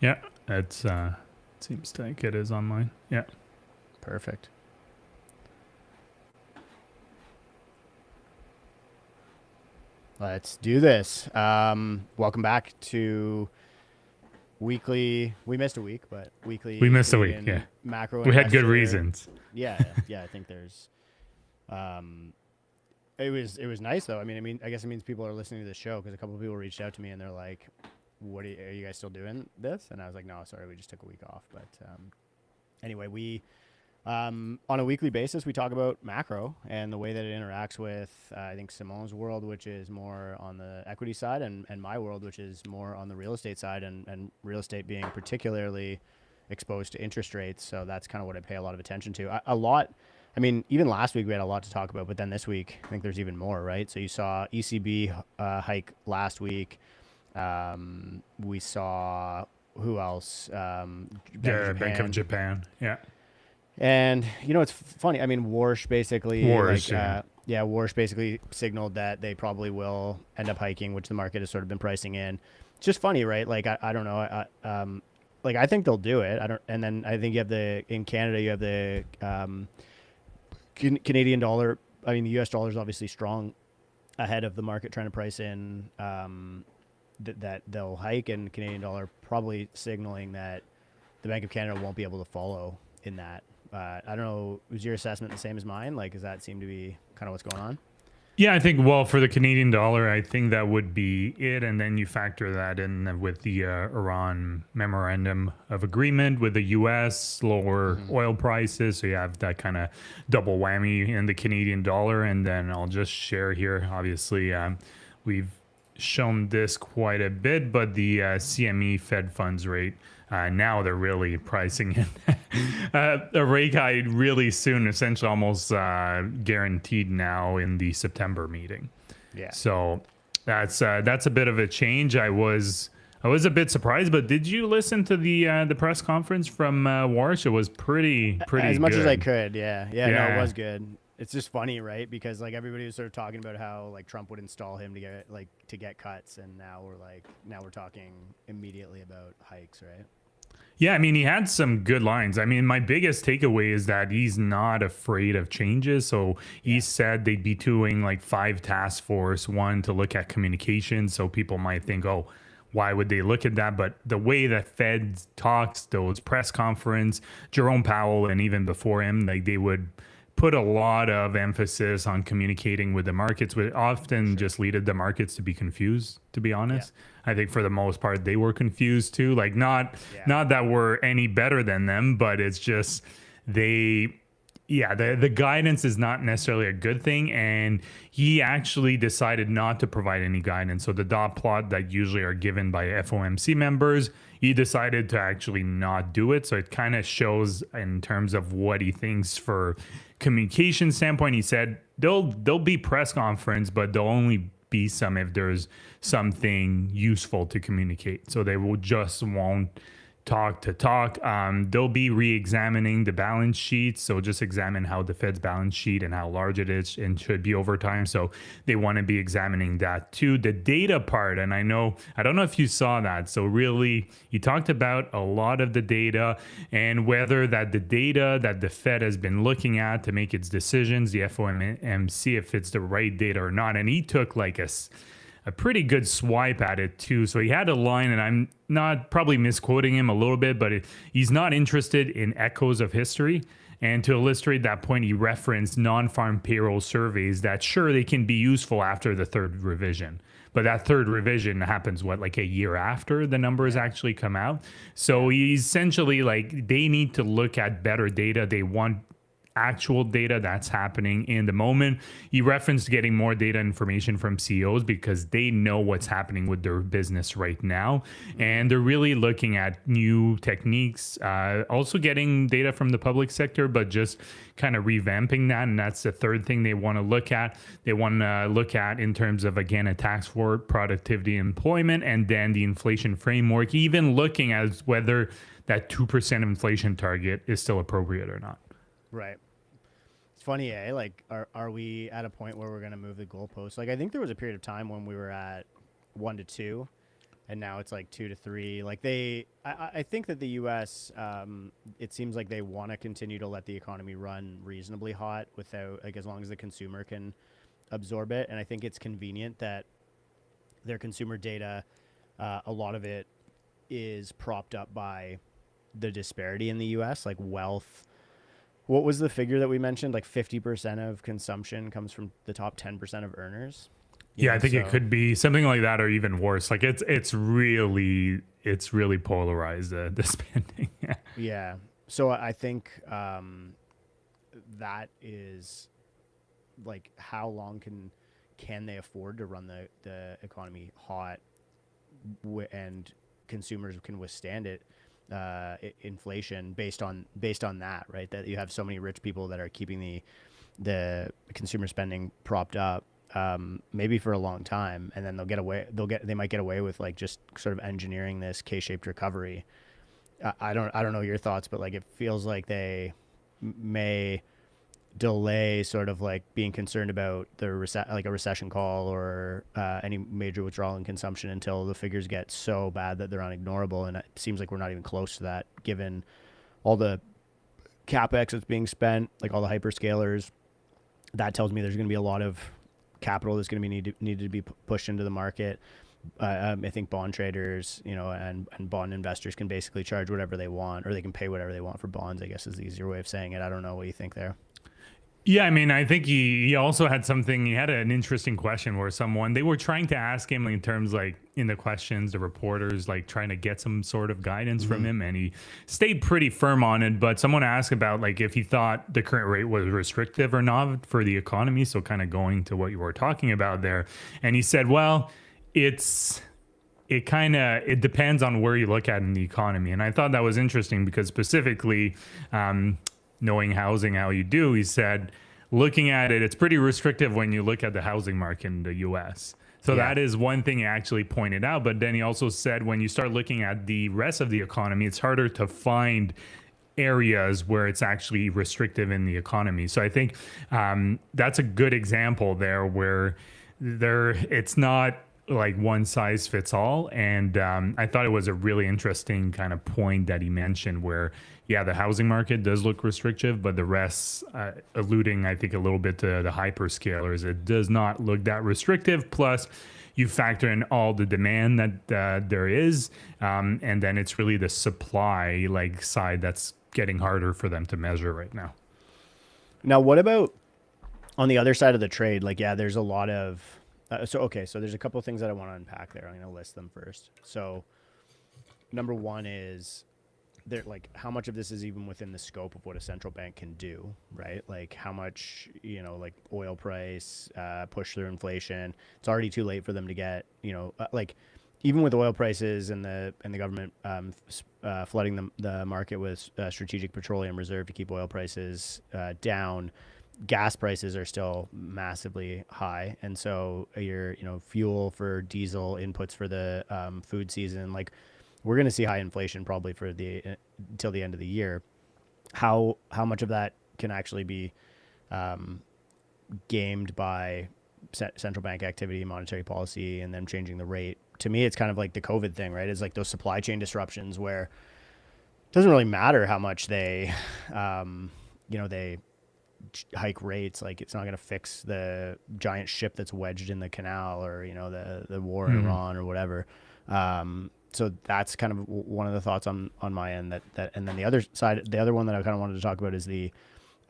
Yeah, it's seems like it is online. Yeah. Perfect. Let's do this. Welcome back to weekly. We missed a week, but We weekly missed a week. Yeah. Canadian macro We had good investor. reasons. Yeah. I think there's. Um, it was nice though. I mean, I guess it means people are listening to the show because a couple of people reached out to me and they're like, "What are you guys still doing this?" And I was like, "No, sorry, we just took a week off." But anyway, we on a weekly basis, we talk about macro and the way that it interacts with, I think, Simon's world, which is more on the equity side, and my world, which is more on the real estate side, and real estate being particularly exposed to interest rates. So that's kind of what I pay a lot of attention to. A lot. I mean, even last week we had a lot to talk about, but then this week, I think there's even more, right? So you saw ECB hike last week. We saw who else? Bank of Japan. Yeah. And it's funny. I mean, Warsh basically Wars. Yeah. Warsh basically signaled that they probably will end up hiking, which the market has sort of been pricing in. It's just funny, right? Like I don't know. Like I think they'll do it. I don't. And then I think in Canada you have the Canadian dollar. I mean, the U.S. dollar is obviously strong ahead of the market trying to price in that they'll hike, and Canadian dollar probably signaling that the Bank of Canada won't be able to follow in that. I don't know. Was your assessment the same as mine? Like, does that seem to be kind of what's going on? Yeah, I think, well, for the Canadian dollar, I think that would be it. And then you factor that in with the Iran memorandum of agreement with the U.S., lower oil prices. So you have that kind of double whammy in the Canadian dollar. And then I'll just share here, obviously, we've shown this quite a bit, but the CME Fed funds rate, now they're really pricing in a rate hike really soon, essentially almost guaranteed now in the September meeting. Yeah. So that's a bit of a change. I was a bit surprised, but did you listen to the press conference from Warsh? It was pretty As much good. as I could. Yeah. No, Yeah. it was good. It's just funny, right? Because like everybody was sort of talking about how like Trump would install him to get cuts, and now we're talking immediately about hikes, right? Yeah, I mean, he had some good lines. I mean, my biggest takeaway is that he's not afraid of changes. So he said they'd be doing like 5 task force, one to look at communication. So people might think, oh, why would they look at that? But the way that Fed talks, those press conference, Jerome Powell, and even before him, like they would put a lot of emphasis on communicating with the markets, which often just leaded the markets to be confused, to be Yeah. honest. I think for the most part they were confused too. Like Yeah. not that we're any better than them, but it's just they the guidance is not necessarily a good thing, and he actually decided not to provide any guidance. So the dot plot that usually are given by FOMC members, he decided to actually not do it. So it kind of shows in terms of what he thinks for communication standpoint. He said there'll be press conference, but there'll only be some if there's something useful to communicate. So they will just won't talk to talk. They'll be re-examining the balance sheet. So just examine how the Fed's balance sheet and how large it is and should be over time. So they want to be examining that too. The data part, and I don't know if you saw that. So really, he talked about a lot of the data and whether that the data that the Fed has been looking at to make its decisions, the FOMC, if it's the right data or not. And he took like a pretty good swipe at it too. So he had a line, and I'm not probably misquoting him a little bit, but he's not interested in echoes of history. And to illustrate that point, he referenced non-farm payroll surveys that sure they can be useful after the third revision. But that third revision happens like a year after the numbers actually come out. So he's essentially like they need to look at better data. They want actual data that's happening in the moment. He referenced getting more data information from CEOs because they know what's happening with their business right now. And they're really looking at new techniques, also getting data from the public sector, but just kind of revamping that. And that's the third thing they want to look at. They want to look at in terms of, again, a tax for productivity employment, and then the inflation framework, even looking at whether that 2% inflation target is still appropriate or not. Right. It's funny, eh? Like, are we at a point where we're going to move the goalposts? Like, I think there was a period of time when we were at 1 to 2, and now it's like 2 to 3. Like I think that the U.S. It seems like they want to continue to let the economy run reasonably hot without, like, as long as the consumer can absorb it. And I think it's convenient that their consumer data, a lot of it is propped up by the disparity in the U.S. Like wealth. What was the figure that we mentioned? Like 50% of consumption comes from the top 10% of earners. Yeah, I think it could be something like that, or even worse. Like it's really polarized, the spending. Yeah. So I think that is like, how long can they afford to run the economy hot, and consumers can withstand it, inflation based on that, right? That you have so many rich people that are keeping the consumer spending propped up, maybe for a long time, and then they might get away with like just sort of engineering this K-shaped recovery. I don't know your thoughts, but like it feels like they may delay sort of like being concerned about like a recession call or any major withdrawal in consumption until the figures get so bad that they're unignorable. And it seems like we're not even close to that, given all the capex that's being spent, like all the hyperscalers. That tells me there's going to be a lot of capital that's going to be needed to be pushed into the market. I think bond traders, and bond investors can basically charge whatever they want, or they can pay whatever they want for bonds, I guess is the easier way of saying it. I don't know what you think there. Yeah, I mean, I think he also had he had an interesting question where they were trying to ask him, like, in terms, like, in the questions, the reporters, like, trying to get some sort of guidance from him, and he stayed pretty firm on it. But someone asked about, like, if he thought the current rate was restrictive or not for the economy, so kind of going to what you were talking about there. And he said, well, it depends on where you look at in the economy. And I thought that was interesting because specifically, knowing housing how you do, he said, looking at it, it's pretty restrictive when you look at the housing market in the US. So that is one thing he actually pointed out. But then he also said, when you start looking at the rest of the economy, it's harder to find areas where it's actually restrictive in the economy. So I think that's a good example there where it's not like one size fits all. And I thought it was a really interesting kind of point that he mentioned where, yeah, the housing market does look restrictive, but the rest, alluding, I think, a little bit to the hyperscalers, it does not look that restrictive. Plus, you factor in all the demand that there is, and then it's really the supply side that's getting harder for them to measure right now. Now, what about on the other side of the trade? Like, yeah, there's a lot of so there's a couple of things that I want to unpack there. I'm going to list them first. So number one is, like, how much of this is even within the scope of what a central bank can do, right? Like, how much, like oil price, push through inflation. It's already too late for them to get, like, even with oil prices and the government flooding the market with strategic petroleum reserve to keep oil prices down, gas prices are still massively high. And so your, fuel for diesel inputs for the food season, like, we're going to see high inflation probably for until the end of the year. How much of that can actually be gamed by central bank activity, monetary policy, and them changing the rate? To me, it's kind of like the COVID thing, right? It's like those supply chain disruptions where it doesn't really matter how much they, they hike rates. Like, it's not going to fix the giant ship that's wedged in the canal, or, the war in Iran or whatever. So that's kind of one of the thoughts on my end. That and then the other side, the other one that I kind of wanted to talk about is the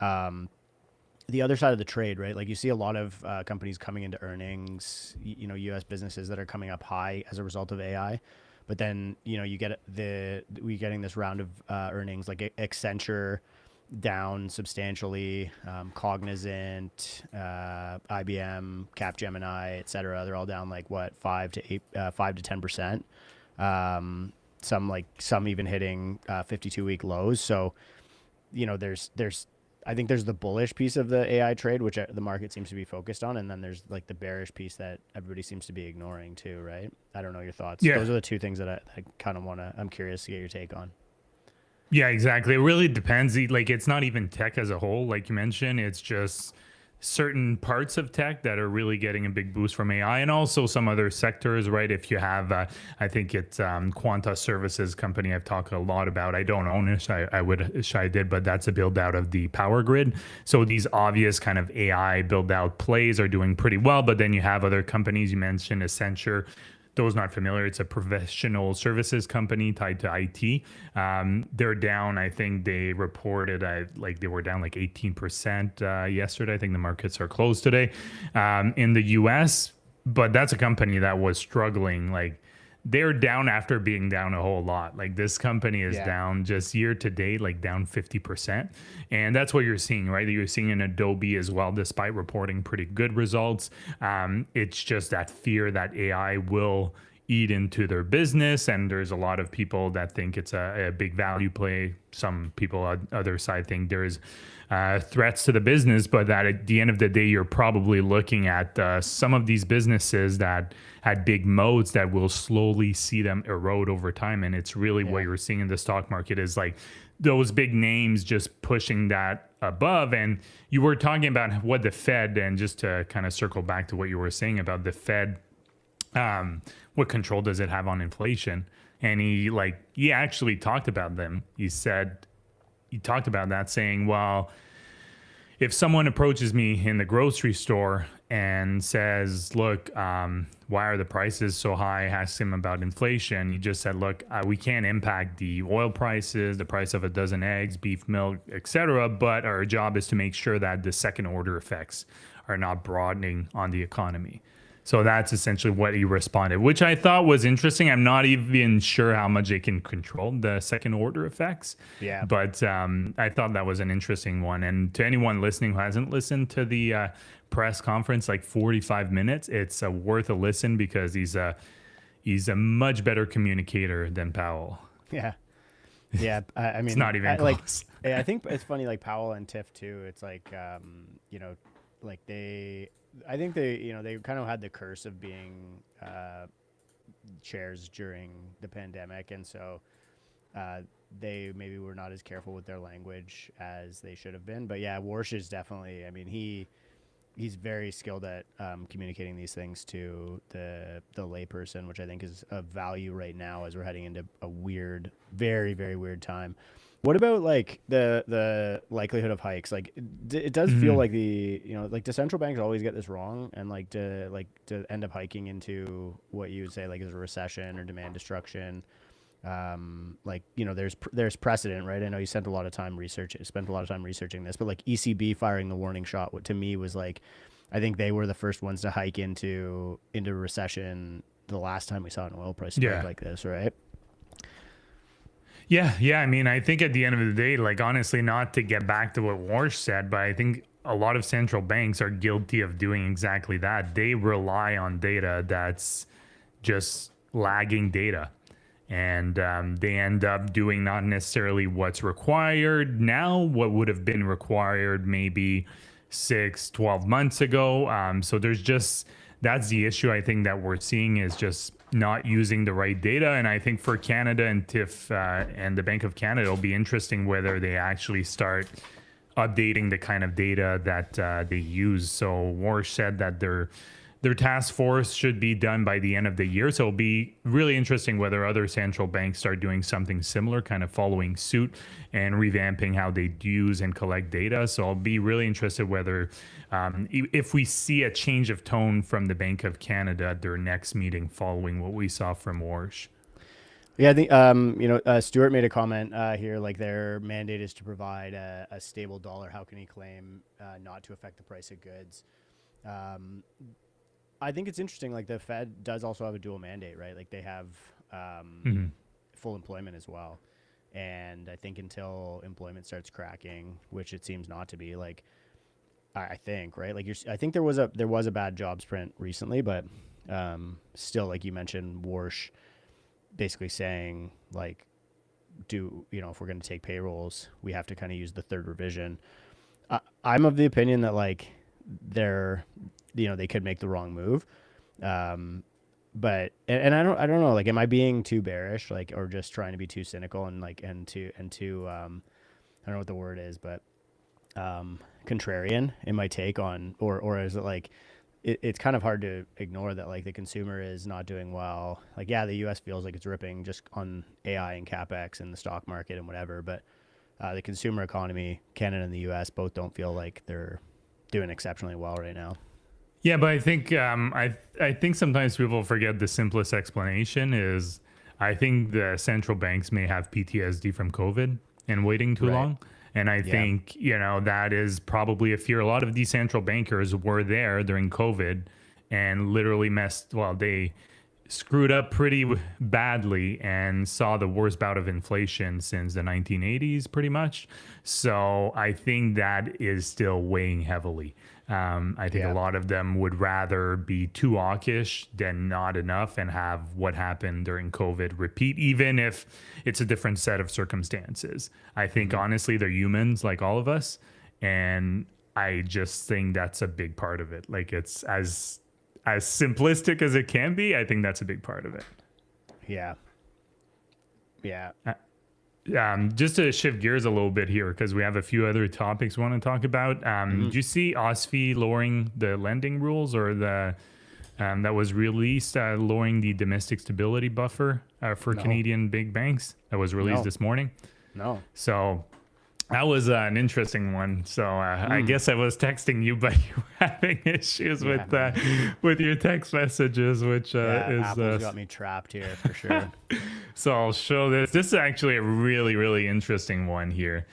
other side of the trade, right? Like, you see a lot of companies coming into earnings, U.S. businesses that are coming up high as a result of AI, but then you get we getting this round of earnings, like Accenture down substantially, Cognizant, IBM, Capgemini, et cetera. They're all down like what, 5 to 10%. Some even hitting 52-week lows. So, I think there's the bullish piece of the AI trade, which the market seems to be focused on, and then there's like the bearish piece that everybody seems to be ignoring too, right? I don't know your thoughts. Yeah. Those are the two things that I kind of I'm curious to get your take on. Yeah, exactly. It really depends. Like, it's not even tech as a whole, like you mentioned. It's just certain parts of tech that are really getting a big boost from AI, and also some other sectors, right? If you have, I think it's Quanta Services company I've talked a lot about. I don't own it. I wish I did, but that's a build out of the power grid. So these obvious kind of AI build out plays are doing pretty well, but then you have other companies. You mentioned Accenture. Those not familiar, it's a professional services company tied to IT. They're down. I think they reported like they were down like 18% yesterday. I think the markets are closed today in the U.S. But that's a company that was struggling. Like they're down after being down a whole lot. Like this company is down just year to date, like down 50%. And that's what you're seeing, right? You're seeing in Adobe as well, despite reporting pretty good results. It's just that fear that AI will eat into their business. And there's a lot of people that think it's a big value play. Some people on the other side think there's threats to the business, but that at the end of the day, you're probably looking at some of these businesses that had big moats that will slowly see them erode over time. And it's really what you're seeing in the stock market is like those big names just pushing that above. And you were talking about what the Fed, and just to kind of circle back to what you were saying about the Fed, what control does it have on inflation? And he actually talked about them. He talked about that, saying, well, if someone approaches me in the grocery store and says, look, why are the prices so high? Ask him about inflation. He just said, look, we can't impact the oil prices, the price of a dozen eggs, beef, milk, etc. But our job is to make sure that the second order effects are not broadening on the economy. So that's essentially what he responded, which I thought was interesting. I'm not even sure how much they can control the second order effects. Yeah. But I thought that was an interesting one. And to anyone listening who hasn't listened to the press conference, like 45 minutes, it's worth a listen because he's a much better communicator than Powell. Yeah. Yeah. I mean, It's not even close. I think it's funny, like Powell and Tiff too. It's like, you know, like I think they kind of had the curse of being chairs during the pandemic, and so they maybe were not as careful with their language as they should have been. But yeah, Warsh is definitely. I mean, he's very skilled at communicating these things to the layperson, which I think is of value right now as we're heading into a weird, very, very weird time. What about like the likelihood of hikes? Like it does feel like like do central banks always get this wrong, and like to end up hiking into what you would say like is a recession or demand destruction. Like there's precedent, right? I know you spent a lot of time researching this, but like ECB firing the warning shot, what to me was like, I think they were the first ones to hike into recession the last time we saw an oil price spike like this, right? Yeah. I mean, I think at the end of the day, like honestly, not to get back to what Warsh said, but I think a lot of central banks are guilty of doing exactly that. They rely on data that's just lagging data. And they end up doing not necessarily what's required now, what would have been required maybe 6-12 months ago. So that's the issue I think that we're seeing, is just not using the right data. And I think for Canada and TIF and the Bank of Canada, it'll be interesting whether they actually start updating the kind of data that they use. So Warsh said that their task force should be done by the end of the year. So it'll be really interesting whether other central banks start doing something similar, kind of following suit and revamping how they use and collect data. So I'll be really interested whether if we see a change of tone from the Bank of Canada at their next meeting following what we saw from Warsh. Yeah, I think Stuart made a comment here, like their mandate is to provide a stable dollar. How can he claim not to affect the price of goods? I think it's interesting. Like the Fed does also have a dual mandate, right? Like they have full employment as well. And I think until employment starts cracking, which it seems not to be, like I think, right? Like I think there was a bad jobs print recently, but still, like you mentioned, Warsh basically saying like, if we're going to take payrolls, we have to kind of use the third revision. I'm of the opinion that like they could make the wrong move. But I don't know, like, am I being too bearish, like, or just trying to be too cynical and too I don't know what the word is, but contrarian in my take on, or is it like it's kind of hard to ignore that like the consumer is not doing well. Like, yeah, the U.S. feels like it's ripping just on AI and capex and the stock market and whatever, but the consumer economy, Canada and the U.S. both don't feel like they're doing exceptionally well right now. Yeah, but I think I think sometimes people forget the simplest explanation is I think the central banks may have PTSD from COVID and waiting too Right. long. And I Yeah. think, that is probably a fear. A lot of these central bankers were there during COVID and literally they screwed up pretty badly and saw the worst bout of inflation since the 1980s, pretty much. So I think that is still weighing heavily. I think Yeah. a lot of them would rather be too hawkish than not enough and have what happened during COVID repeat, even if it's a different set of circumstances. I think honestly, they're humans like all of us. And I just think that's a big part of it. Like it's as simplistic as it can be, I think that's a big part of it. Yeah. Yeah. Just to shift gears a little bit here, because we have a few other topics we want to talk about. Did you see OSFI lowering the lending rules, or the that was released lowering the domestic stability buffer for No. Canadian big banks? That was released No. this morning. No. So that was an interesting one. So I guess I was texting you, but you were having issues with your text messages, which Apple's is got me trapped here for sure. so I'll show this. This is actually a really, really interesting one here.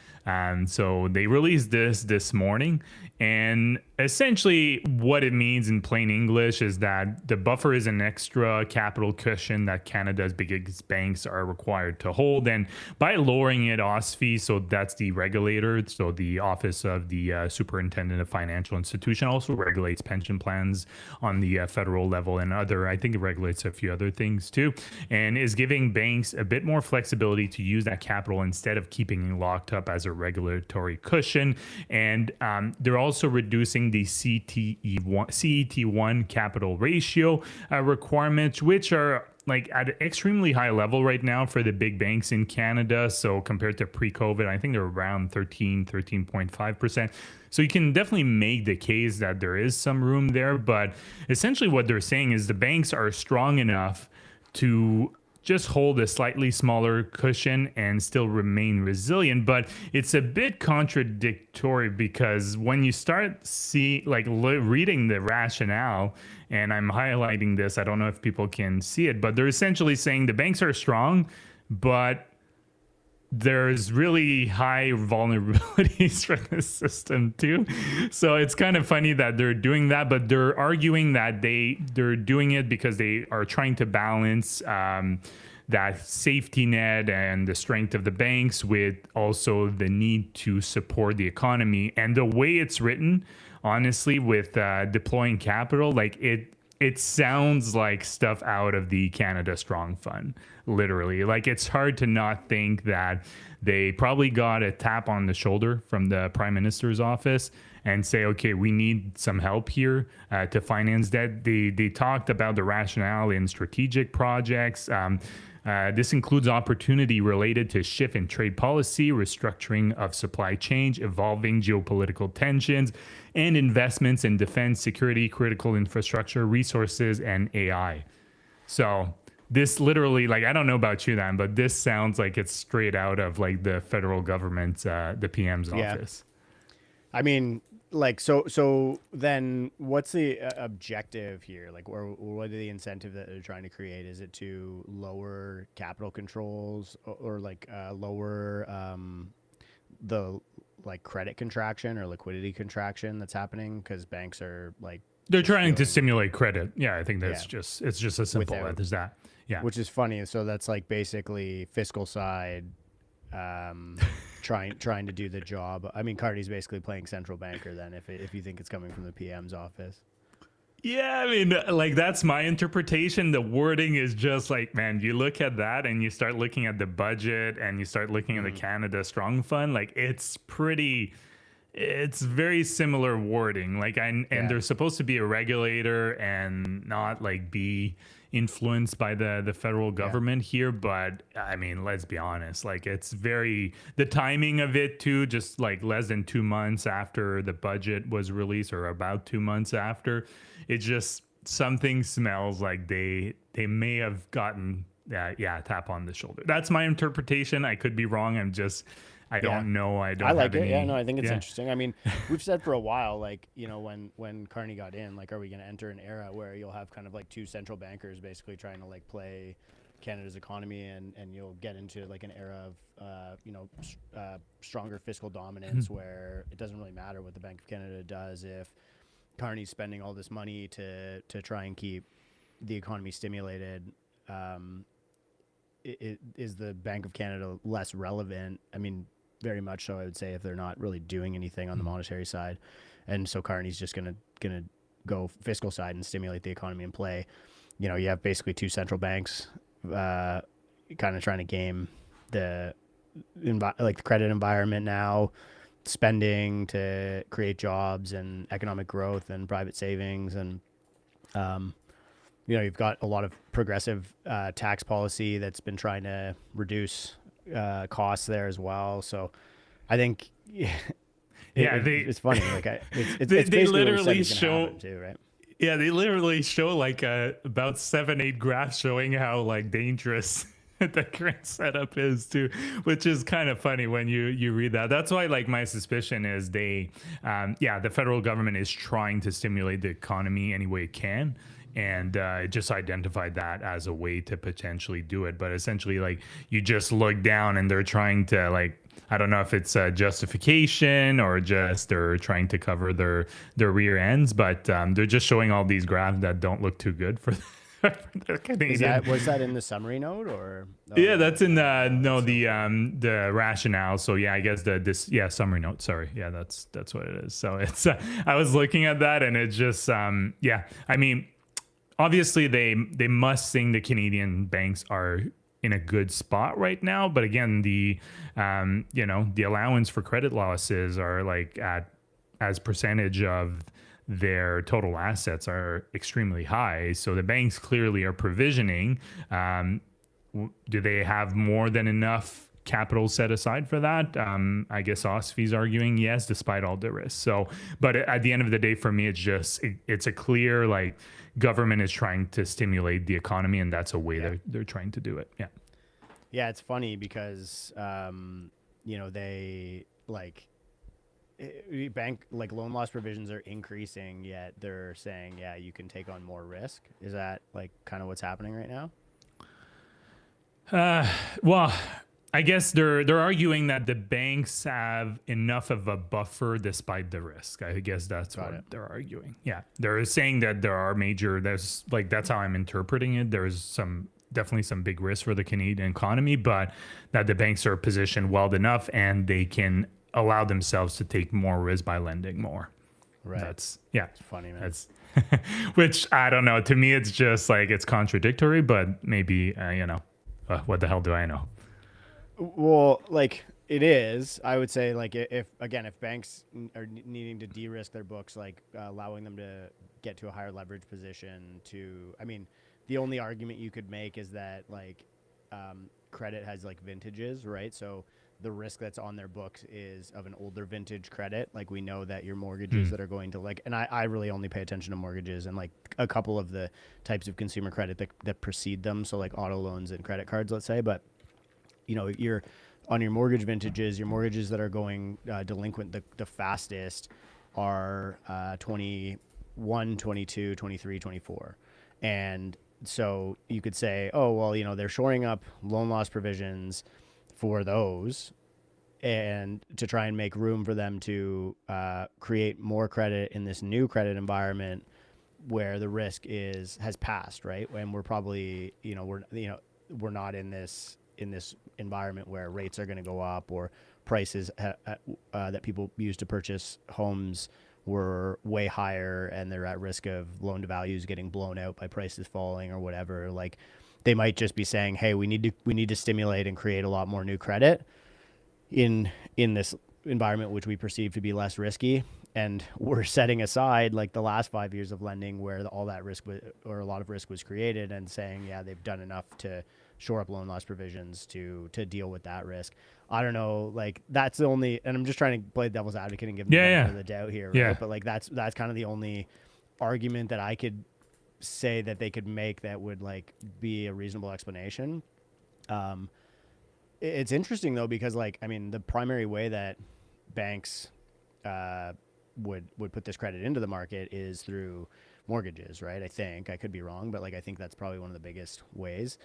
So they released this morning, and essentially what it means in plain English is that the buffer is an extra capital cushion that Canada's biggest banks are required to hold. And by lowering it, OSFI, so that's the regulator, so the Office of the Superintendent of Financial Institution, also regulates pension plans on the federal level and I think it regulates a few other things too, and is giving banks a bit more flexibility to use that capital instead of keeping it locked up as a regulatory cushion. And they're also reducing the CET1 capital ratio requirements, which are like at an extremely high level right now for the big banks in Canada. So compared to pre-COVID, I think they're around 13.5%. So you can definitely make the case that there is some room there. But essentially what they're saying is the banks are strong enough to just hold a slightly smaller cushion and still remain resilient. But it's a bit contradictory, because when you start reading the rationale, and I'm highlighting this, I don't know if people can see it, but they're essentially saying the banks are strong, but there's really high vulnerabilities for this system too. So it's kind of funny that they're doing that, but they're arguing that they're doing it because they are trying to balance that safety net and the strength of the banks with also the need to support the economy. And the way it's written, honestly, with deploying capital, like it sounds like stuff out of the Canada Strong Fund, literally. Like it's hard to not think that they probably got a tap on the shoulder from the Prime Minister's office and say, okay, we need some help here to finance that. They talked about the rationale in strategic projects. This includes opportunity related to shift in trade policy, restructuring of supply chain, evolving geopolitical tensions, and investments in defense, security, critical infrastructure, resources, and AI. So this literally, like, I don't know about you, Dan, but this sounds like it's straight out of like the federal government, the PM's office. I mean, like, so then what's the objective here? Like, or what are the incentive that they're trying to create? Is it to lower capital controls, or like lower the like credit contraction or liquidity contraction that's happening because banks are like They're just trying to feeling- stimulate credit. Yeah, I think that's Yeah. it's just as simple Without- as that. Yeah. which is funny. So that's like basically fiscal side trying to do the job. I mean, Cardi's basically playing central banker then if you think it's coming from the PM's office. Yeah, I mean, like that's my interpretation. The wording is just like, man, you look at that and you start looking at the budget and you start looking at the Canada Strong Fund, like it's very similar wording. Like, and they're supposed to be a regulator and not like be influenced by the federal government here, but I mean, let's be honest, like it's very the timing of it too, just like less than 2 months after the budget was released, or about 2 months after, it just something smells like they may have gotten tap on the shoulder. That's my interpretation. I could be wrong. I Yeah. don't know. I I don't like have it. any. Yeah, no, I think it's Yeah. interesting. I mean, we've said for a while, like, when Carney got in, like, are we going to enter an era where you'll have kind of like two central bankers basically trying to like play Canada's economy, and you'll get into like an era of, stronger fiscal dominance where it doesn't really matter what the Bank of Canada does if Carney's spending all this money to try and keep the economy stimulated. Is the Bank of Canada less relevant? I mean, very much so, I would say, if they're not really doing anything on the monetary side, and so Carney's just gonna go fiscal side and stimulate the economy and play. You have basically two central banks, kind of trying to game the like the credit environment now, spending to create jobs and economic growth and private savings, and you've got a lot of progressive tax policy that's been trying to reduce costs there as well. So I think, it's funny. Like it's They basically what we said literally is gonna show. happen too, right? Yeah, they literally show like about 7, 8 graphs showing how like dangerous the current setup is too, which is kind of funny when you read that. That's why like my suspicion is the federal government is trying to stimulate the economy any way it can. And it just identified that as a way to potentially do it. But essentially, like you just look down and they're trying to like, I don't know if it's a justification or just they're trying to cover their rear ends, but they're just showing all these graphs that don't look too good for the Canadian. Was that in the summary note or? Yeah, that's in the rationale. So yeah, I guess summary note. Sorry, yeah, that's what it is. So it's I was looking at that and it just I mean, obviously they must think the Canadian banks are in a good spot right now, but again, the allowance for credit losses are like as percentage of their total assets are extremely high. So the banks clearly are provisioning. Do they have more than enough capital set aside for that? I guess OSFI's arguing yes, despite all the risks. So, but at the end of the day, for me, it's a clear like government is trying to stimulate the economy, and that's a way they're trying to do it. Yeah. Yeah, it's funny because they like bank like loan loss provisions are increasing, yet they're saying you can take on more risk. Is that like kind of what's happening right now? Well, I guess they're arguing that the banks have enough of a buffer despite the risk. I guess that's what they're arguing. Yeah, they're saying that that's how I'm interpreting it. There's definitely some big risk for the Canadian economy, but that the banks are positioned well enough and they can allow themselves to take more risk by lending more. Right. It's funny, man. That's which I don't know. To me, it's just like it's contradictory, but maybe what the hell do I know? Well, like it is. I would say like if banks are needing to de-risk their books, like allowing them to get to a higher leverage position the only argument you could make is that like credit has like vintages, right? So the risk that's on their books is of an older vintage credit. Like we know that your mortgages that are going to and I really only pay attention to mortgages and like a couple of the types of consumer credit that precede them. So like auto loans and credit cards, let's say, but you're on your mortgage vintages, your mortgages that are going delinquent the fastest are 21, 22, 23, 24. And so you could say, oh, well, they're shoring up loan loss provisions for those and to try and make room for them to create more credit in this new credit environment where the risk has passed, right? And we're probably, we're not in this environment where rates are going to go up or prices that people use to purchase homes were way higher and they're at risk of loan to values getting blown out by prices falling or whatever. Like they might just be saying, hey, we need to stimulate and create a lot more new credit in this environment which we perceive to be less risky, and we're setting aside like the last 5 years of lending where all that risk or a lot of risk was created, and saying, yeah, they've done enough to shore up loan loss provisions to deal with that risk. I don't know, like that's the only, and I'm just trying to play devil's advocate and give them the benefit of the doubt here, right? Yeah. But like that's kind of the only argument that I could say that they could make that would like be a reasonable explanation. It's interesting though, because like, I mean, the primary way that banks would put this credit into the market is through mortgages, right? I think, I could be wrong, but like I think that's probably one of the biggest ways.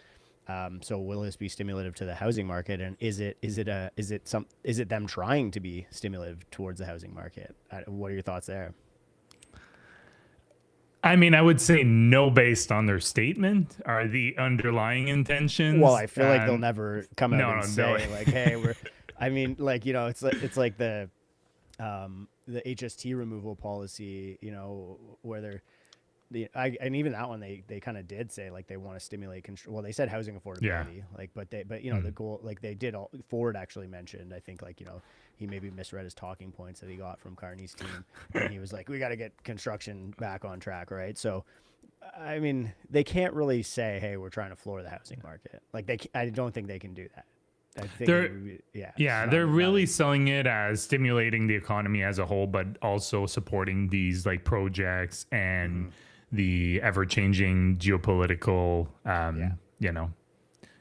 So will this be stimulative to the housing market, and is it them trying to be stimulative towards the housing market? What are your thoughts there? I mean, I would say no, based on their statement or the underlying intentions. Well, I feel like they'll never come out and say like, "Hey, we're." I mean, like, you know, it's like the HST removal policy, you know, where they're and even that one they kind of did say like they want to stimulate well, they said housing affordability, like, but you know, the goal, like they did Ford actually mentioned, I think, like, you know, he maybe misread his talking points that he got from Carney's team, and he was like, we got to get construction back on track, right? So I mean, they can't really say, hey, we're trying to floor the housing market. Like I don't think they can do that. I think they're really selling it as stimulating the economy as a whole, but also supporting these like projects and the ever-changing geopolitical, you know,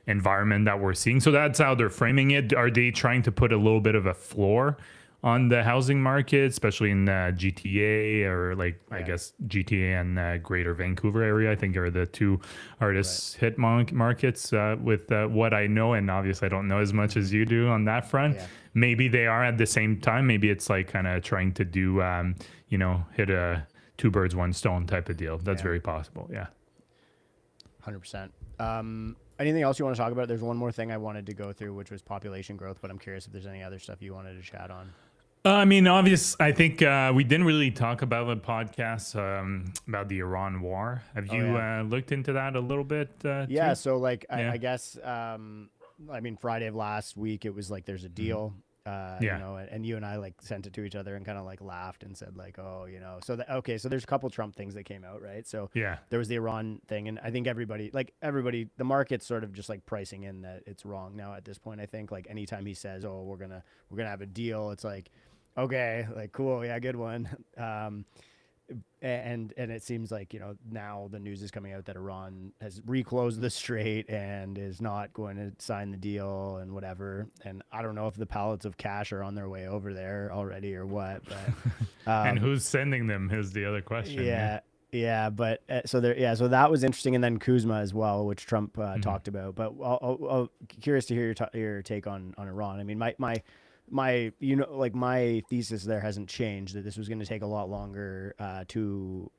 environment that we're seeing. So that's how they're framing it. Are they trying to put a little bit of a floor on the housing market, especially in the GTA, or like, I guess GTA and Greater Vancouver area, I think, are the two hardest hit markets with what I know. And obviously I don't know as much as you do on that front. Yeah. Maybe they are at the same time. Maybe it's like kind of trying to do, you know, hit a two birds, one stone type of deal. That's very possible. Yeah. 100%. Anything else you want to talk about? There's one more thing I wanted to go through, which was population growth, but I'm curious if there's any other stuff you wanted to chat on. I mean, I think we didn't really talk about the podcast about the Iran war. Have you looked into that a little bit? Yeah. Too? So like, I guess, I mean, Friday of last week, it was like, there's a deal, you know, and you and I like sent it to each other and kind of like laughed and said like, oh, you know, so so there's a couple Trump things that came out, right? So there was the Iran thing, and I think everybody, the market's sort of just like pricing in that it's wrong now at this point. I think like anytime he says, oh, we're gonna have a deal, it's like, okay, like, cool, yeah, good one. And it seems like, you know, now the news is coming out that Iran has reclosed the strait and is not going to sign the deal and whatever. And I don't know if the pallets of cash are on their way over there already or what. But and who's sending them is the other question. Yeah. But so that was interesting. And then Kuzma as well, which Trump talked about. But I'll curious to hear your take on Iran. I mean, my you know, like, my thesis there hasn't changed, that this was going to take a lot longer to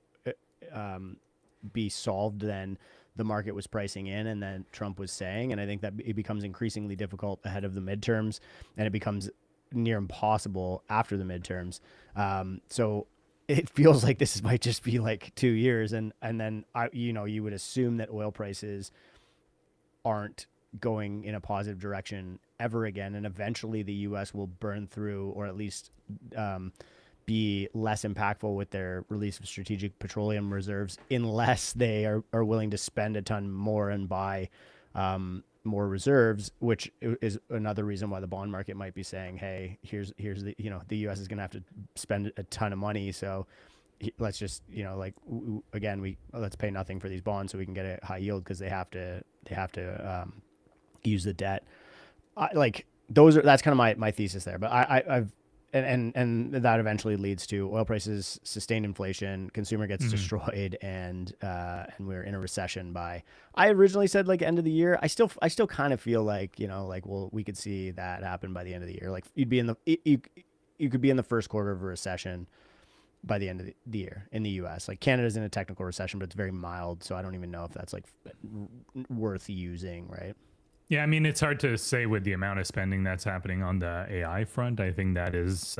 be solved than the market was pricing in and then Trump was saying. And I think that it becomes increasingly difficult ahead of the midterms, and it becomes near impossible after the midterms. So it feels like this might just be like 2 years, and then you would assume that oil prices aren't going in a positive direction ever again, and eventually the U.S. will burn through, or at least be less impactful with their release of strategic petroleum reserves, unless they are willing to spend a ton more and buy more reserves, which is another reason why the bond market might be saying, hey, here's the, you know, the U.S. is going to have to spend a ton of money, so let's just, you know, like, again, let's pay nothing for these bonds so we can get a high yield, because they have to use the debt. That's kind of my thesis there. But I've that eventually leads to oil prices, sustained inflation, consumer gets destroyed, and we're in a recession I originally said like end of the year. I still kind of feel like, you know, like, well, we could see that happen by the end of the year. Like, you'd be you could be in the first quarter of a recession by the end of the year in the US. Like, Canada's in a technical recession, but it's very mild, so I don't even know if that's like worth using, right? Yeah, I mean, it's hard to say with the amount of spending that's happening on the AI front. I think that is,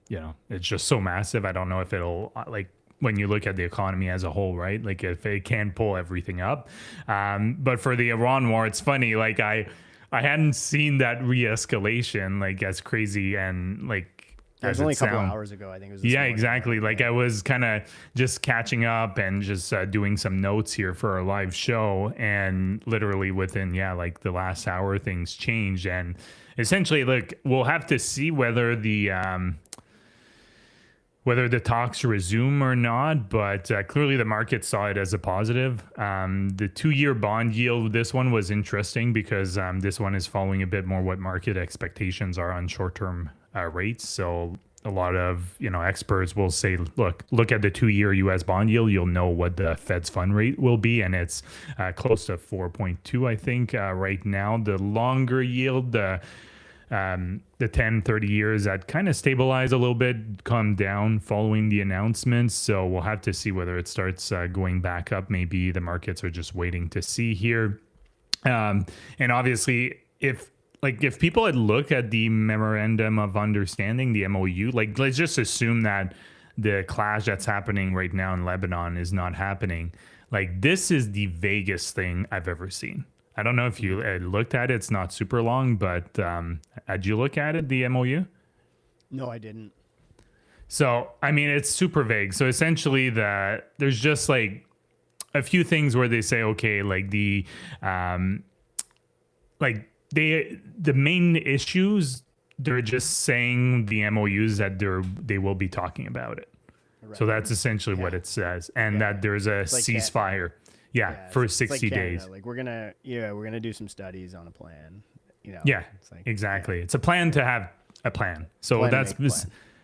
you know, it's just so massive. I don't know if it'll, like, when you look at the economy as a whole, right? Like, if it can pull everything up. But for the Iran war, it's funny. Like, I hadn't seen that re-escalation, like, as crazy and like It was as only it a couple sounds. hours ago. I think it was. This Yeah, morning, exactly. right? Like I was kind of just catching up and just doing some notes here for our live show, and literally within like the last hour, things changed, and essentially, look, we'll have to see whether the talks resume or not, but clearly the market saw it as a positive. The 2-year bond yield, this one was interesting because this one is following a bit more what market expectations are on short-term rates. So a lot of experts will say, look at the 2-year U.S. bond yield. You'll know what the Fed's fund rate will be, and it's close to 4.2, I think, right now. The longer yield, the 10, 30 years that kind of stabilize a little bit, come down following the announcements. So we'll have to see whether it starts going back up. Maybe the markets are just waiting to see here. And obviously, if people had looked at the memorandum of understanding, the MOU, like let's just assume that the clash that's happening right now in Lebanon is not happening. Like this is the vaguest thing I've ever seen. I don't know if you looked at it. It's not super long, but did you look at it, the MOU? No, I didn't. So, I mean, it's super vague. So essentially there's just like a few things where they say, okay, like the main issues, they're just saying the MOUs that they will be talking about it. Right. So that's essentially what it says. And that there's a ceasefire. Yeah, for 60 days. Like we're gonna do some studies on a plan. Yeah, it's like, exactly. It's a plan to have a plan. So that's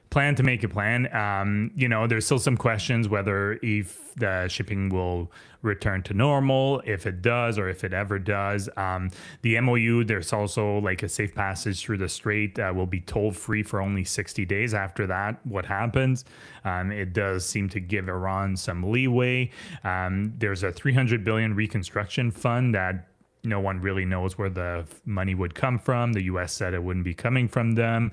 plan to make a plan. There's still some questions whether if the shipping will return to normal, if it does, or if it ever does. The MOU, there's also like a safe passage through the strait will be toll free for only 60 days. After that, what happens? It does seem to give Iran some leeway. There's a $300 billion reconstruction fund that no one really knows where the money would come from. The U.S. said it wouldn't be coming from them.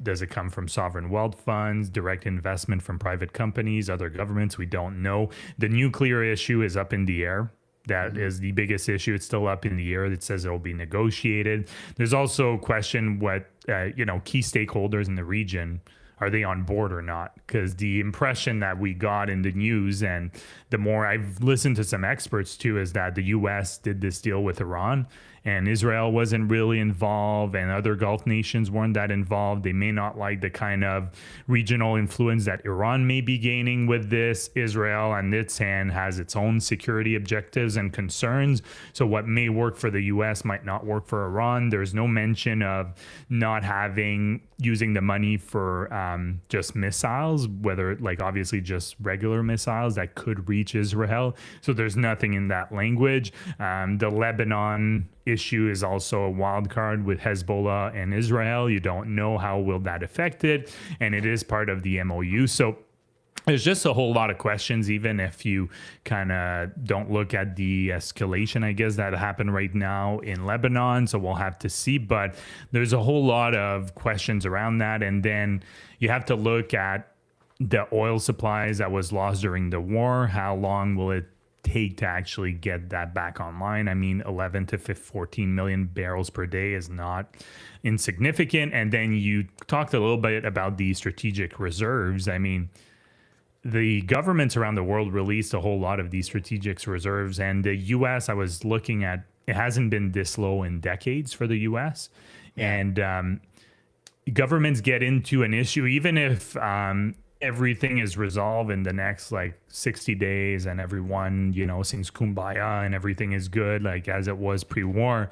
Does it come from sovereign wealth funds, direct investment from private companies, other governments? We don't know. The nuclear issue is up in the air. That is the biggest issue. It's still up in the air. It says it will be negotiated. There's also a question what, key stakeholders in the region, are they on board or not? Because the impression that we got in the news, and the more I've listened to some experts too, is that the U.S. did this deal with Iran and Israel wasn't really involved, and other Gulf nations weren't that involved. They may not like the kind of regional influence that Iran may be gaining with this. Israel, on its hand, has its own security objectives and concerns. So what may work for the U.S. might not work for Iran. There's no mention of not using the money for just missiles, whether like obviously just regular missiles that could reach Israel. So there's nothing in that language. The Lebanon issue is also a wild card with Hezbollah and Israel. You don't know how will that affect it, and it is part of the MOU. So there's just a whole lot of questions, even if you kind of don't look at the escalation, I guess, that happened right now in Lebanon. So we'll have to see. But there's a whole lot of questions around that. And then you have to look at the oil supplies that was lost during the war. How long will it take to actually get that back online? I mean, 11 to 14 million barrels per day is not insignificant. And then you talked a little bit about the strategic reserves. I mean, the governments around the world released a whole lot of these strategic reserves, and the U.S., I was looking at, it hasn't been this low in decades for the U.S. And governments get into an issue, even if everything is resolved in the next like 60 days and everyone, sings kumbaya and everything is good, like as it was pre-war,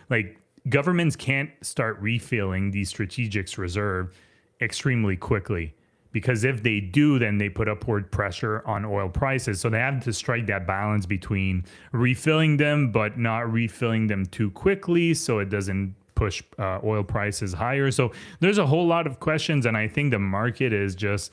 like governments can't start refilling these strategic reserve extremely quickly. Because if they do, then they put upward pressure on oil prices. So they have to strike that balance between refilling them, but not refilling them too quickly so it doesn't push oil prices higher. So there's a whole lot of questions. And I think the market is just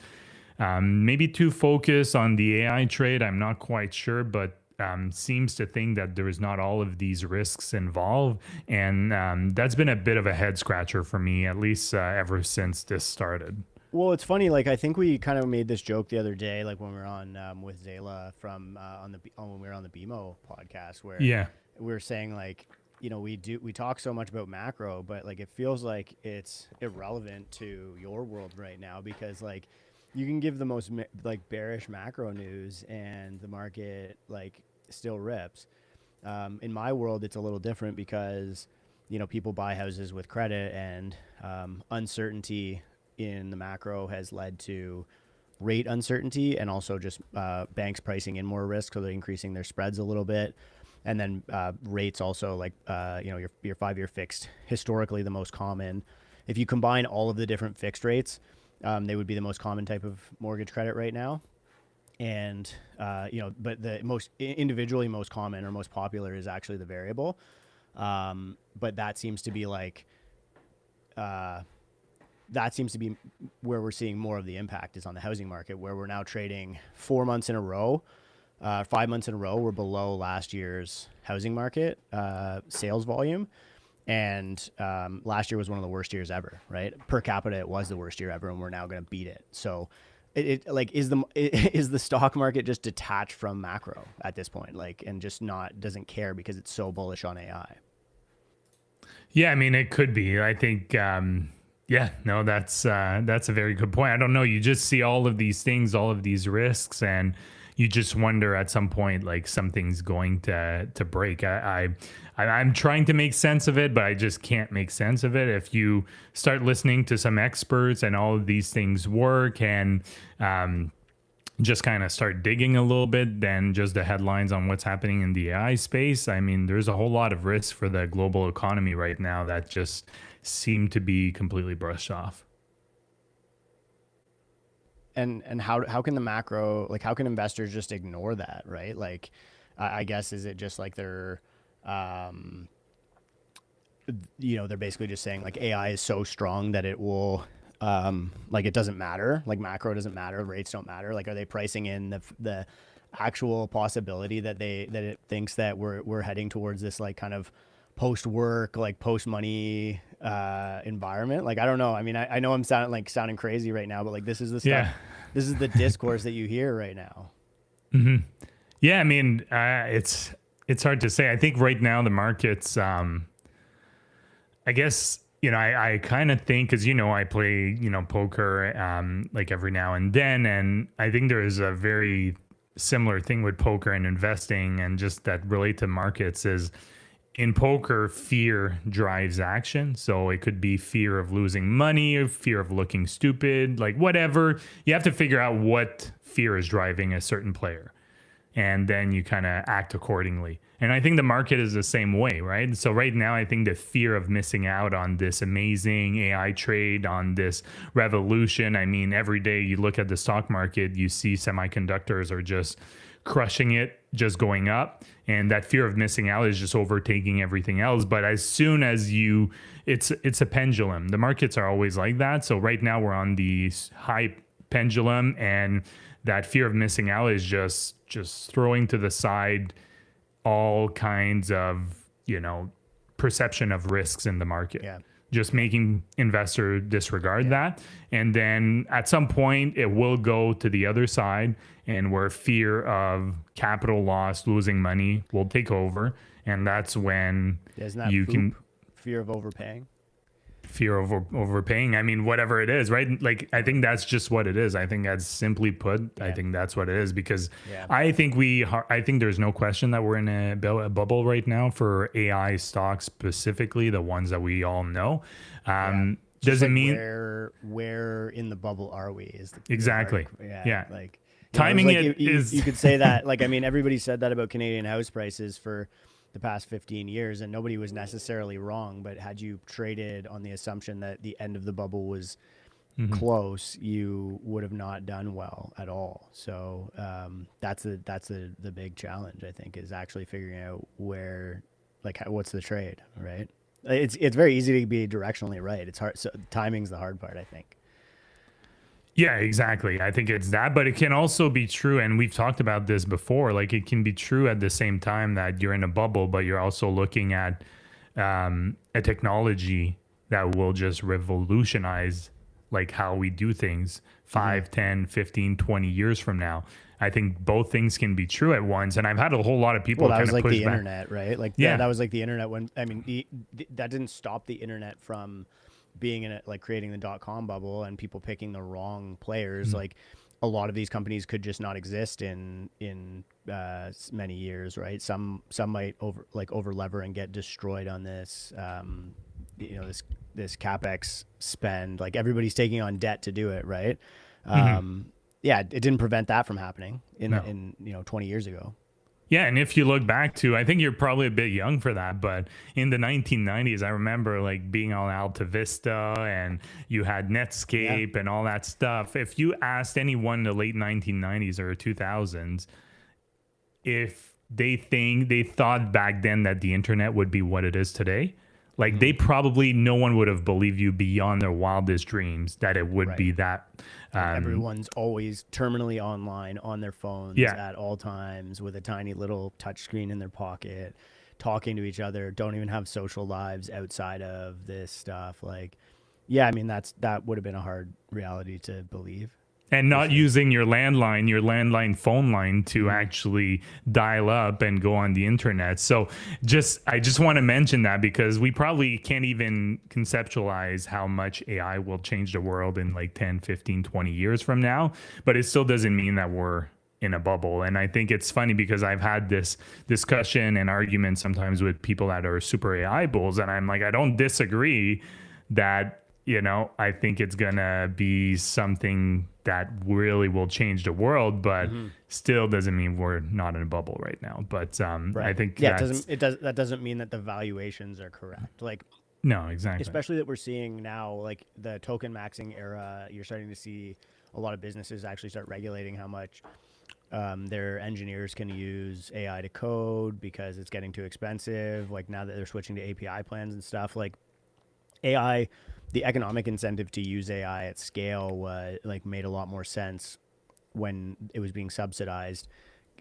maybe too focused on the AI trade. I'm not quite sure, but seems to think that there is not all of these risks involved. And that's been a bit of a head scratcher for me, at least ever since this started. Well, it's funny. Like I think we kind of made this joke the other day, like when we were on with Zayla from when we were on the BMO podcast, where we were saying like we talk so much about macro, but like it feels like it's irrelevant to your world right now because like you can give the most like bearish macro news and the market like still rips. In my world, it's a little different because people buy houses with credit, and uncertainty in the macro has led to rate uncertainty and also just banks pricing in more risk, so they're increasing their spreads a little bit. And then rates also, like your 5-year fixed, historically the most common. If you combine all of the different fixed rates, they would be the most common type of mortgage credit right now. And but the most individually most common or most popular is actually the variable. But that seems to be like where we're seeing more of the impact is on the housing market, where we're now trading 4 months in a row, 5 months in a row. We're below last year's housing market sales volume. And last year was one of the worst years ever, right? Per capita, it was the worst year ever, and we're now going to beat it. So it like is the stock market just detached from macro at this point, like, and just doesn't care because it's so bullish on AI? Yeah, I mean, it could be. I think, yeah, no, that's a very good point. I don't know. You just see all of these things, all of these risks, and you just wonder at some point, like something's going to break. I'm trying to make sense of it, but I just can't make sense of it. If you start listening to some experts and all of these things work and just kind of start digging a little bit than just the headlines on what's happening in the AI space, I mean, there's a whole lot of risks for the global economy right now that just seem to be completely brushed off. And how can the macro, like, how can investors just ignore that, right? Like, I guess, is it just like they're they're basically just saying like AI is so strong that it will like it doesn't matter, like macro doesn't matter, rates don't matter. Like, are they pricing in the actual possibility that it thinks that we're heading towards this like kind of post work, like post money environment? Like, I don't know. I mean, I know I'm sounding crazy right now, but like this is the stuff, Yeah. this is the discourse that you hear right now. Mm-hmm. Yeah, I mean, it's hard to say. I think right now the market's, I guess, I kind of think, because, I play, poker like every now and then. And I think there is a very similar thing with poker and investing and just that relate to markets is in poker, fear drives action. So it could be fear of losing money, or fear of looking stupid, like whatever. You have to figure out what fear is driving a certain player, and then you kind of act accordingly. And I think the market is the same way, right? So right now, I think the fear of missing out on this amazing AI trade, on this revolution. I mean, every day you look at the stock market, you see semiconductors are just crushing it, just going up. And that fear of missing out is just overtaking everything else. But as soon as it's a pendulum. The markets are always like that. So right now we're on the high pendulum, and that fear of missing out is just throwing to the side all kinds of, perception of risks in the market. Yeah. Just making investor disregard that. And then at some point it will go to the other side, and where fear of capital loss, losing money will take over. And that's when Isn't that you can fear of overpaying? fear of overpaying. I mean, whatever it is, right? Like, I think that's just what it is. I think that's simply put, I think that's what it is, because I think there's no question that we're in a bubble right now for AI stocks, specifically the ones that we all know. Doesn't mean where in the bubble are we is the exactly. Like timing like is you could say that, like, I mean, everybody said that about Canadian house prices for the past 15 years, and nobody was necessarily wrong. But had you traded on the assumption that the end of the bubble was close, you would have not done well at all. So that's the big challenge, I think, is actually figuring out where, like, what's the trade, right? It's very easy to be directionally right. It's hard. So timing's the hard part, I think. Yeah, exactly. I think it's that, but it can also be true, and we've talked about this before, like it can be true at the same time that you're in a bubble, but you're also looking at a technology that will just revolutionize like how we do things 5, 10, 15, 20 years from now. I think both things can be true at once. And I've had a whole lot of people Well, that kind was of like push the back. internet, right? Like Yeah. that was like the internet when I mean that didn't stop the internet from being in it, like creating the .com bubble and people picking the wrong players. Like a lot of these companies could just not exist in many years, right? Some might over lever and get destroyed on this. This capex spend. Like everybody's taking on debt to do it, right? Yeah, it didn't prevent that from happening No. in 20 years ago. Yeah, and if you look back to, I think you're probably a bit young for that, but in the 1990s, I remember like being on Alta Vista and you had Netscape and all that stuff. If you asked anyone in the late 1990s or 2000s if they thought back then that the internet would be what it is today, like they probably, no one would have believed you beyond their wildest dreams that it would be that. Everyone's always terminally online on their phones at all times with a tiny little touchscreen in their pocket, talking to each other, don't even have social lives outside of this stuff. Like, yeah, I mean, that would have been a hard reality to believe. And not using your landline phone line to actually dial up and go on the internet. So I just want to mention that because we probably can't even conceptualize how much AI will change the world in like 10, 15, 20 years from now. But it still doesn't mean that we're in a bubble. And I think it's funny because I've had this discussion and argument sometimes with people that are super AI bulls. And I'm like, I don't disagree that, I think it's going to be something that really will change the world, but still doesn't mean we're not in a bubble right now. But I think that doesn't mean that the valuations are correct. Like, no, exactly. Especially that we're seeing now, like the token maxing era, you're starting to see a lot of businesses actually start regulating how much their engineers can use AI to code because it's getting too expensive. Like now that they're switching to API plans and stuff, like AI, the economic incentive to use AI at scale made a lot more sense when it was being subsidized.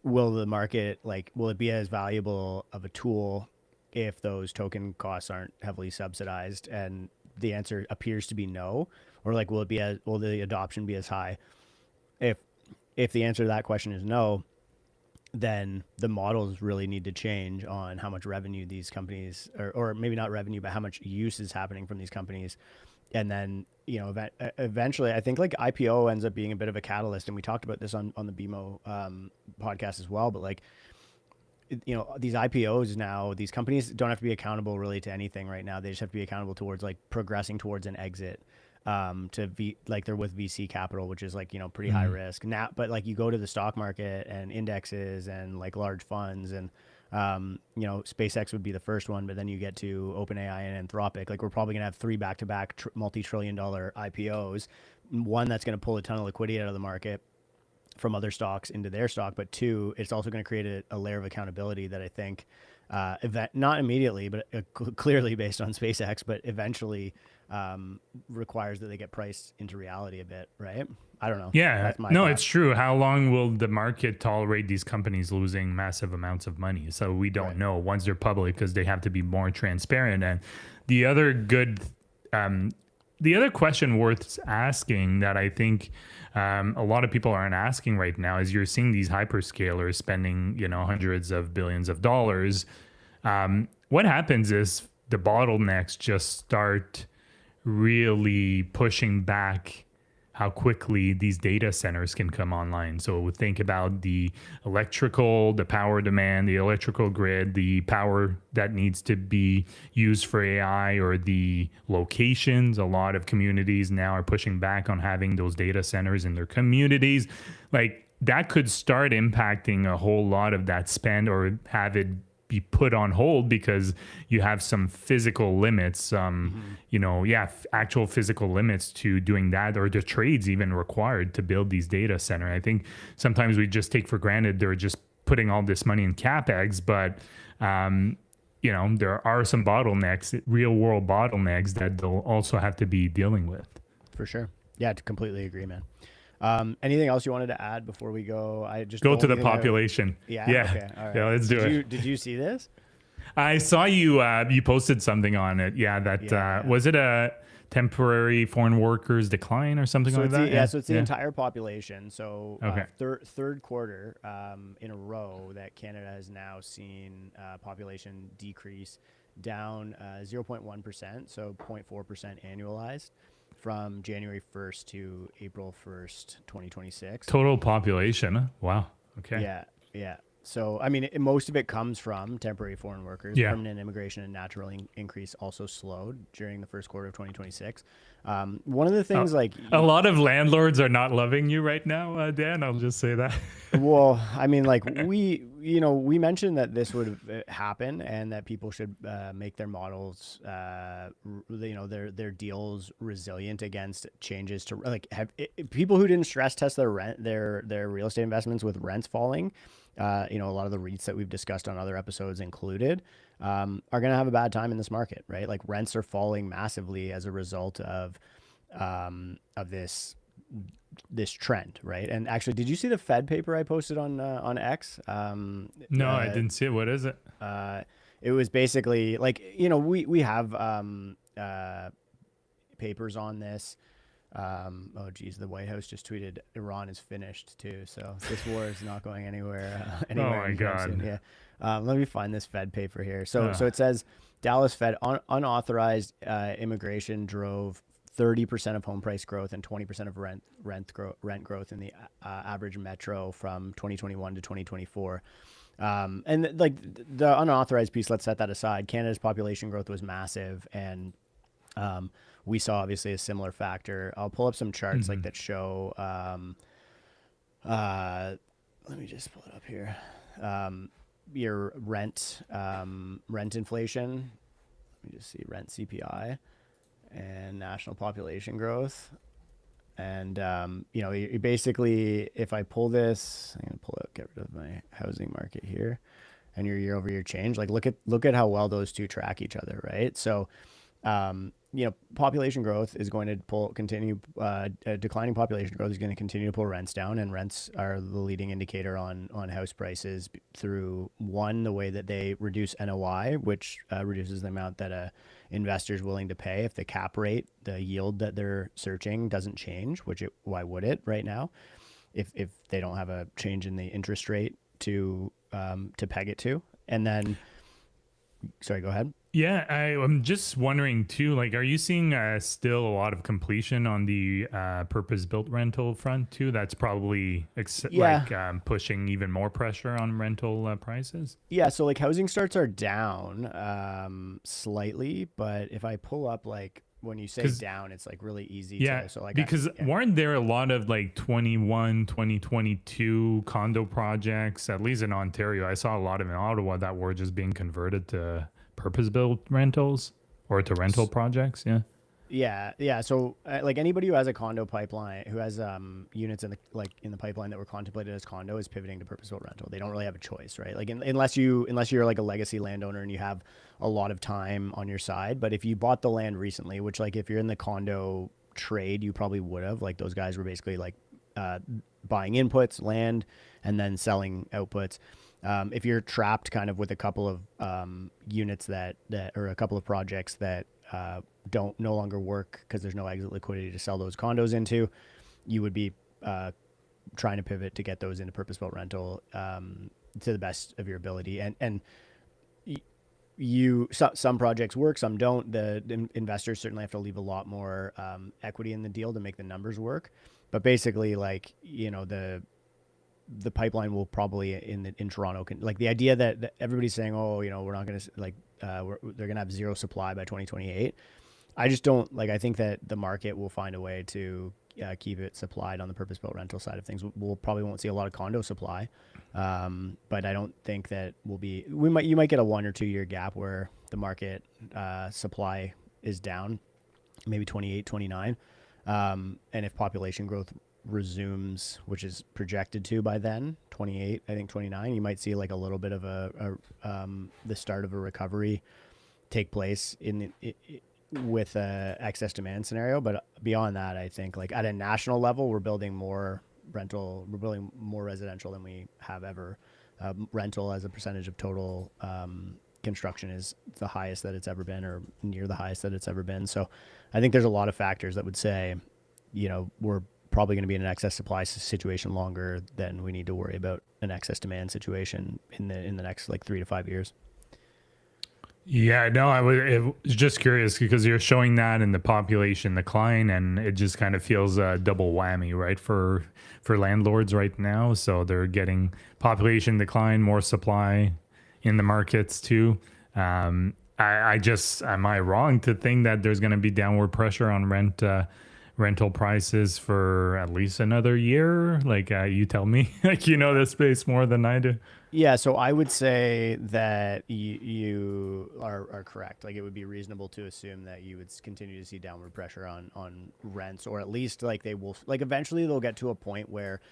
Will the market, will it be as valuable of a tool if those token costs aren't heavily subsidized? And the answer appears to be no. Or will the adoption be as high? If the answer to that question is no, then the models really need to change on how much revenue these companies, or maybe not revenue, but how much use is happening from these companies. And then, eventually I think IPO ends up being a bit of a catalyst. And we talked about this on the BMO podcast as well, but these IPOs now, these companies don't have to be accountable really to anything right now. They just have to be accountable towards progressing towards an exit. They're with VC capital, which is pretty high risk now, but you go to the stock market and indexes and large funds and, SpaceX would be the first one, but then you get to OpenAI and Anthropic. We're probably gonna have 3 back-to-back multi-trillion-dollar IPOs, one that's gonna pull a ton of liquidity out of the market from other stocks into their stock, but 2, it's also going to create a layer of accountability that I think, not immediately, but clearly based on SpaceX, but eventually requires that they get priced into reality a bit, right? I don't know. Yeah, no, it's true. How long will the market tolerate these companies losing massive amounts of money? So we don't know once they're public because they have to be more transparent. And the other question worth asking that I think a lot of people aren't asking right now is you're seeing these hyperscalers spending, hundreds of billions of dollars. What happens is the bottlenecks just start really pushing back how quickly these data centers can come online. So think about the power demand, the electrical grid, the power that needs to be used for AI, or the locations. A lot of communities now are pushing back on having those data centers in their communities. That could start impacting a whole lot of that spend, or have it be put on hold because you have some physical limits, actual physical limits to doing that, or the trades even required to build these data center. I think sometimes we just take for granted they're just putting all this money in CapEx, but there are some bottlenecks, real world bottlenecks that they'll also have to be dealing with. For sure. Yeah, to completely agree, man. Anything else you wanted to add before we go? Go to the population. Yeah. Okay. All right. Yeah, let's do it. Did you see this? I saw you you posted something on it. Yeah, that Yeah. was it a temporary foreign workers decline or something So like it's the that? Yeah. so it's the Yeah. entire population. So Okay. third quarter in a row that Canada has now seen population decrease down 0.1%, so 0.4% annualized from January 1st to April 1st, 2026. Total population. Huh? Wow. Okay. Yeah, yeah. So, I mean, most of it comes from temporary foreign workers. Yeah. Permanent immigration and natural increase also slowed during the first quarter of 2026. One of the Uh, things, like, a lot of landlords are not loving you right now, Dan. I'll just say that. well, I mean, like we mentioned that this would happen and that people should make their models, their deals resilient against changes to like people who didn't stress test their real estate investments with rents falling. A lot of the REITs that we've discussed on other episodes included are going to have a bad time in this market, right? Like rents are falling massively as a result of this trend, right? And actually, did you see the Fed paper I posted on X? No, I didn't see it. What is it? Uh, it was basically like we have papers on this. Oh geez, the White House just tweeted Iran is finished too, so this war is not going anywhere Oh anywhere my anytime soon. God. Yeah, let me find this Fed paper here. So Uh, it says Dallas Fed unauthorized immigration drove 30% of home price growth and 20% of rent growth in the average metro from 2021 to 2024. And like the unauthorized piece, let's set that aside. Canada's population growth was massive, and we saw obviously a similar factor. I'll pull up some charts like mhm. that show. Uh, let me just pull it up here. Your rent inflation. Let me just see rent CPI and national population growth. And you basically, if I pull this, I'm gonna get rid of my housing market here, and your year over year change. Like look at how well those two track each other, right? So, population growth is going to continue. Declining population growth is going to continue to pull rents down, and rents are the leading indicator on house prices through one, the way that they reduce NOI, which reduces the amount that a investor is willing to pay if the cap rate, the yield that they're searching, doesn't change. Why would it right now? If they don't have a change in the interest rate to peg it to, and then sorry, go ahead. Yeah, I'm just wondering too. Like, are you seeing still a lot of completion on the purpose-built rental front too? That's probably Yeah. pushing even more pressure on rental prices. Yeah, so like housing starts are down slightly, but if I pull up like when you say Because down, it's like really easy yeah, to so like because yeah. weren't there a lot of like 2022 condo projects, at least in Ontario? I saw a lot of in Ottawa that were just being converted to purpose-built rentals or to rental projects. Yeah. Yeah. So, like anybody who has a condo pipeline, who has units in the pipeline that were contemplated as condo, is pivoting to purpose-built rental. They don't really have a choice, right? Like unless you're like a legacy landowner and you have a lot of time on your side. But if you bought the land recently, which like if you're in the condo trade, you probably would have. Like those guys were basically like buying inputs, land, and then selling outputs. If you're trapped kind of with a couple of units that or a couple of projects that don't no longer work because there's no exit liquidity to sell those condos into, you would be trying to pivot to get those into purpose-built rental to the best of your ability. And some projects work, some don't. The investors certainly have to leave a lot more equity in the deal to make the numbers work. But basically, like the pipeline will probably in Toronto like the idea that everybody's saying, oh, we're not going to like they're going to have zero supply by 2028. I just don't like. I think that the market will find a way to keep it supplied on the purpose-built rental side of things. We'll probably won't see a lot of condo supply, but I don't think that you might get a 1 or 2 year gap where the market supply is down, maybe 28, 29, and if population growth resumes, which is projected to by then, 28, I think 29, you might see like a little bit of the start of a recovery take place with a excess demand scenario. But beyond that, I think like at a national level, we're building more residential than we have ever. Rental as a percentage of total construction is the highest that it's ever been, or near the highest that it's ever been. So I think there's a lot of factors that would say, we're probably going to be in an excess supply situation longer than we need to worry about an excess demand situation in the next like 3 to 5 years. Yeah, no, it was just curious because you're showing that in the population decline, and it just kind of feels a double whammy, right, for landlords right now. So they're getting population decline, more supply in the markets too. I just, am I wrong to think that there's going to be downward pressure on rental prices for at least another year? Like you tell me, like the space more than I do. Yeah, so I would say that you are correct. Like it would be reasonable to assume that you would continue to see downward pressure on rents, or at least like they will, like eventually they'll get to a point where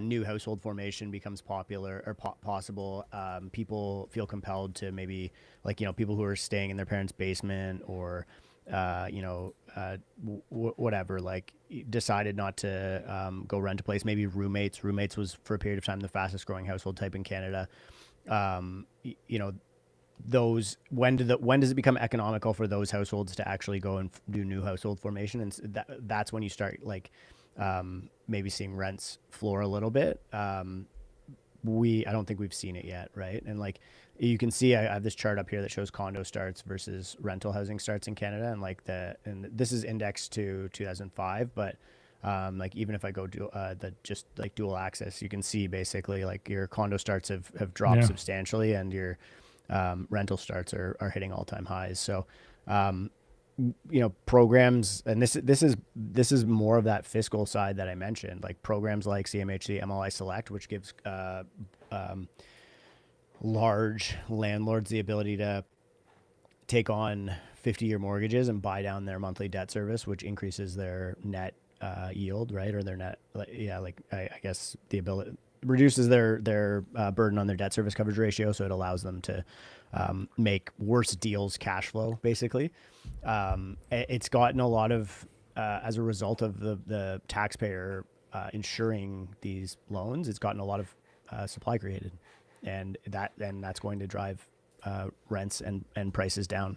new household formation becomes popular or possible. People feel compelled to maybe like, people who are staying in their parents' basement or whatever, like decided not to go rent a place. Maybe roommates was for a period of time the fastest growing household type in Canada. Those, when does it become economical for those households to actually go and do new household formation? And that's when you start like maybe seeing rents floor a little bit. I don't think we've seen it yet, right? And like you can see, I have this chart up here that shows condo starts versus rental housing starts in Canada, and this is indexed to 2005, but like even if I go to just like dual access, you can see basically like your condo starts have dropped substantially, and your rental starts are hitting all-time highs. So programs, and this is more of that fiscal side that I mentioned, like programs like CMHC MLI Select, which gives large landlords the ability to take on 50-year mortgages and buy down their monthly debt service, which increases their net yield, right? Or their net, I guess the ability reduces their burden on their debt service coverage ratio. So it allows them to make worse deals cash flow, basically. It's gotten a lot of, as a result of the taxpayer insuring these loans, it's gotten a lot of supply created. And that's going to drive rents and prices down.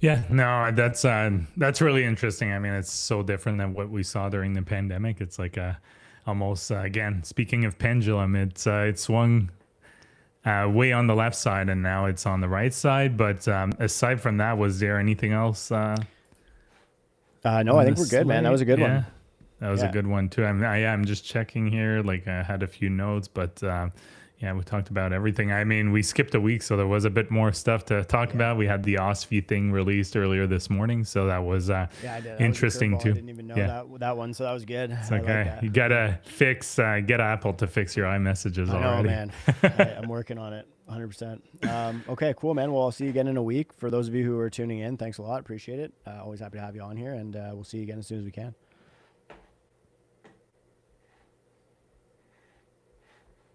Yeah, no, that's really interesting. I mean, it's so different than what we saw during the pandemic. It's like almost again, speaking of pendulum, it swung way on the left side, and now it's on the right side. But aside from that, was there anything else? No, I think we're good, man. That was a good one. That was a good one too. I'm just checking here. Like I had a few notes, but we talked about everything. I mean, we skipped a week, so there was a bit more stuff to talk about. We had the OSFI thing released earlier this morning, so that was interesting too. I didn't even know that one, so that was good. It's okay. Like you gotta get Apple to fix your iMessages already. I know, man. I'm working on it 100%. Okay, cool, man. Well, I'll see you again in a week. For those of you who are tuning in, thanks a lot. Appreciate it. Always happy to have you on here, and we'll see you again as soon as we can.